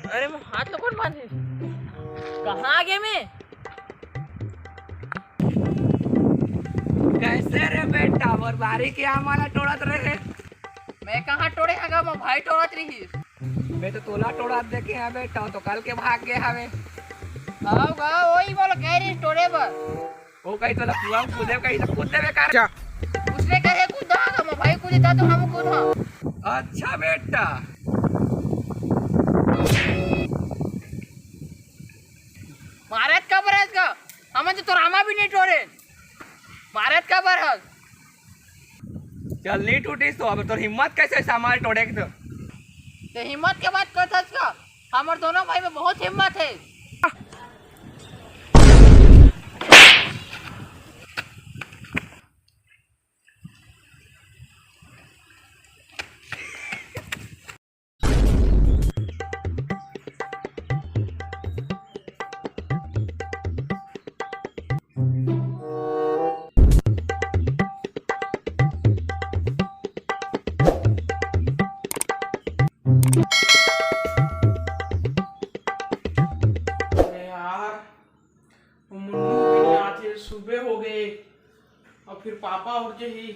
अरे मैं हाथ लो कौन बांधे? कहाँ आ गया मैं? कैसे रे बेटा बर्बारी के आम्हाला टोळत रहे? मैं कहाँ टोड़े हगा मैं भाई टोड़त रही। मैं तो तोला टोड़ा देखे हैं बेटा, तो कल के भाग गए हवे। गाँव गाँव वही बोलो कह रही टोड़े पर। वो कहीं तो लकुआ कूदे कहीं तो कूदे बेकार। अच्छा उसने कहे कूदा हगा मैं भाई कूदे था तो हम कूद हाँ। अच्छा बेटा मारत का बरस का हम तो रामा भी नहीं टोड़े मारत का बरस। चल नहीं टूटी तो अब तो हिम्मत कैसे सामान टोड़े के? तो हिम्मत के बात करता का हमारे दोनों भाई में बहुत हिम्मत है। सुबह हो गए और फिर पापा उठ ही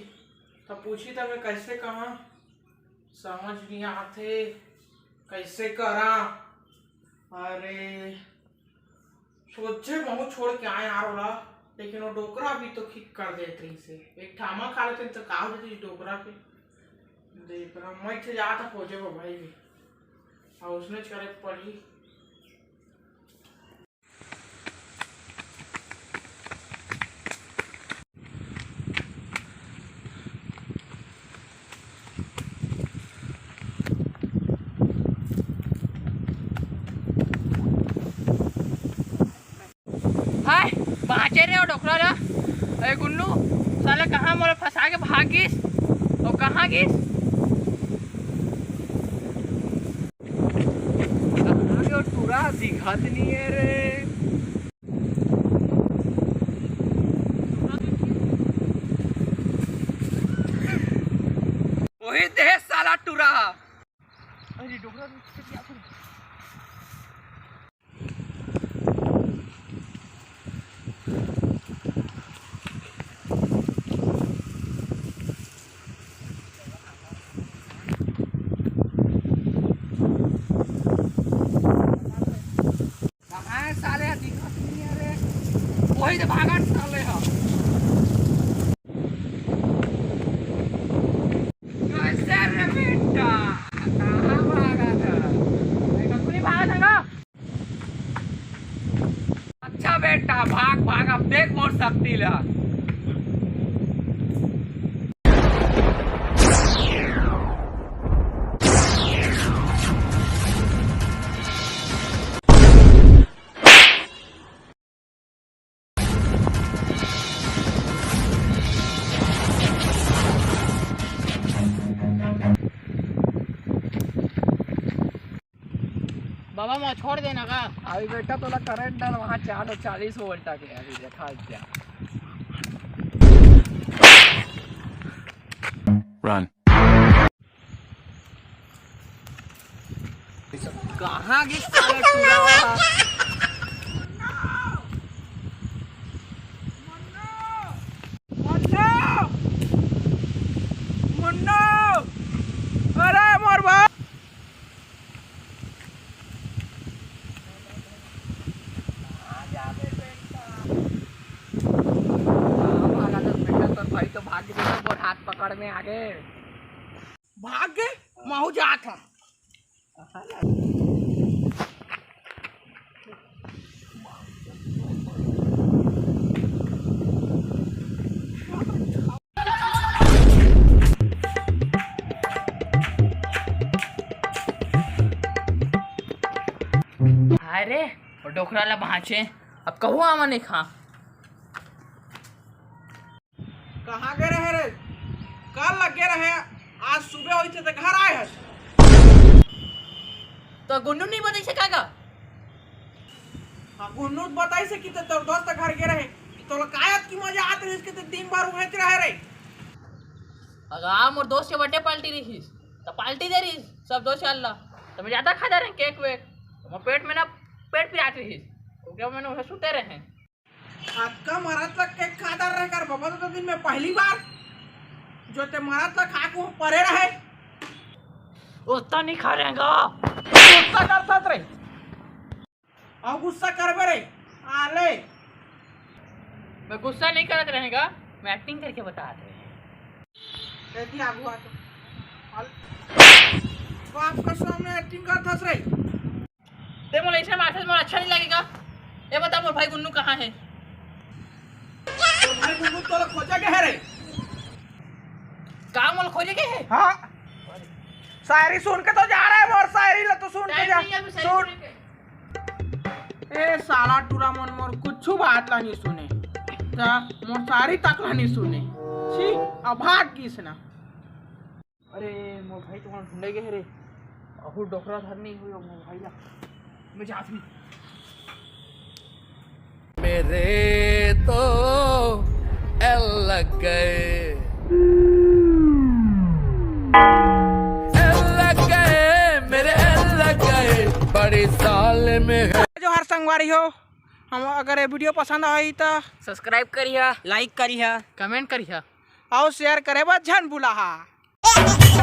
तब पूछी था मैं कैसे कहा समझ नहीं आते कैसे करा। अरे सोचे मुँह छोड़ के आए यार बोला, लेकिन वो डोकरा भी तो ठीक कर देते से एक ठामा खा लेते तो कहा देती डोकरा के देख रहा मैं थे जाता पहुंचे वो भाई भी और उसने करे पड़ी। हाय बाँचे रे और डोकरा ला। अरे गुन्नू साला कहाँ मोला फंसा के भाग गिस और कहाँ गिस? कहाँ गयो टूरा दिखत नहीं है रे। वही देह साला टूरा। अरे डोकरा साले दिखत नहीं है रे। वही तो भागत साले हा। कैसे रे बेटा कहाँ भागा था? ककुनी भागा संगा। अच्छा बेटा भाग भाग अब देख मोर शक्ति ला। बाबा मैं छोड़ देना का। अभी बेटा तोला करंट डाल वहाँ 440 वोल्ट के अभी देखा क्या। Run. कहाँ गिस साले टूरा? मुन्नो अरे मोर भाई भाई तो भाग गए और हाथ पकड़ में आगे भाग गए महू जा था। अरे और डोकरा ला भाँचे अब कहूँ आमा नहीं खा। कहाँ गए रहे रे? कल लगे रहे आज सुबह हुई थे तो घर आए हैं। तो गुन्नू नहीं बताई से कागा? हाँ गुन्नू बताई से कि तोर दोस्त घर गए रहे तो कायत की मजा आते रहे इसके तो दिन भर उहेच रहे रे। अगर मोर दोस्त के बर्थडे पार्टी रही तो पार्टी दे रही सब दोस्त अल्लाह तो मैं ज्यादा खा जा रहे केक वेक मैं पेट में ना पेट पिरात रही ओके मैंने उसे सुते रहे आपका मरद तक के खाता रह कर बाबा तो दिन में पहली बार जो ते मरद तक खा को परे रहे उतना नहीं खा रहेगा गुस्सा करता रे और गुस्सा करबे रे आले मैं गुस्सा नहीं करत रहेगा मैं एक्टिंग करके बता रहे देखी आगू आ तो आपका सामने एक्टिंग करता रे ते मोला ऐसे माथे मोला अच्छा नहीं लगेगा ये बता मोर भाई गुन्नू कहाँ है तो भाई गुन्नू तो खोजा के है रे कहाँ मोला खोजे के है हाँ शायरी सुन के तो जा रहा है मोर शायरी ला तो सुन के जा टाइम नहीं है अभी सुन सुन ए साला टूरा मन मोर कुछ बात ला नहीं सुने ता मोर सारी तक ला नहीं सुने छी अब भाग किस ना अरे मोर भाई तो वहाँ ढूंढे गए रे अहू डोकरा धरनी हुई मोर भाई ला मैं जाती मेरे तो एल लग गए मेरे एल लग गए बड़ी साल में जो हर संगवारी हो हम अगर ये वीडियो पसंद आई तो सब्सक्राइब करिए लाइक करिए कमेंट करिए और शेयर करे बस झन बुलाहा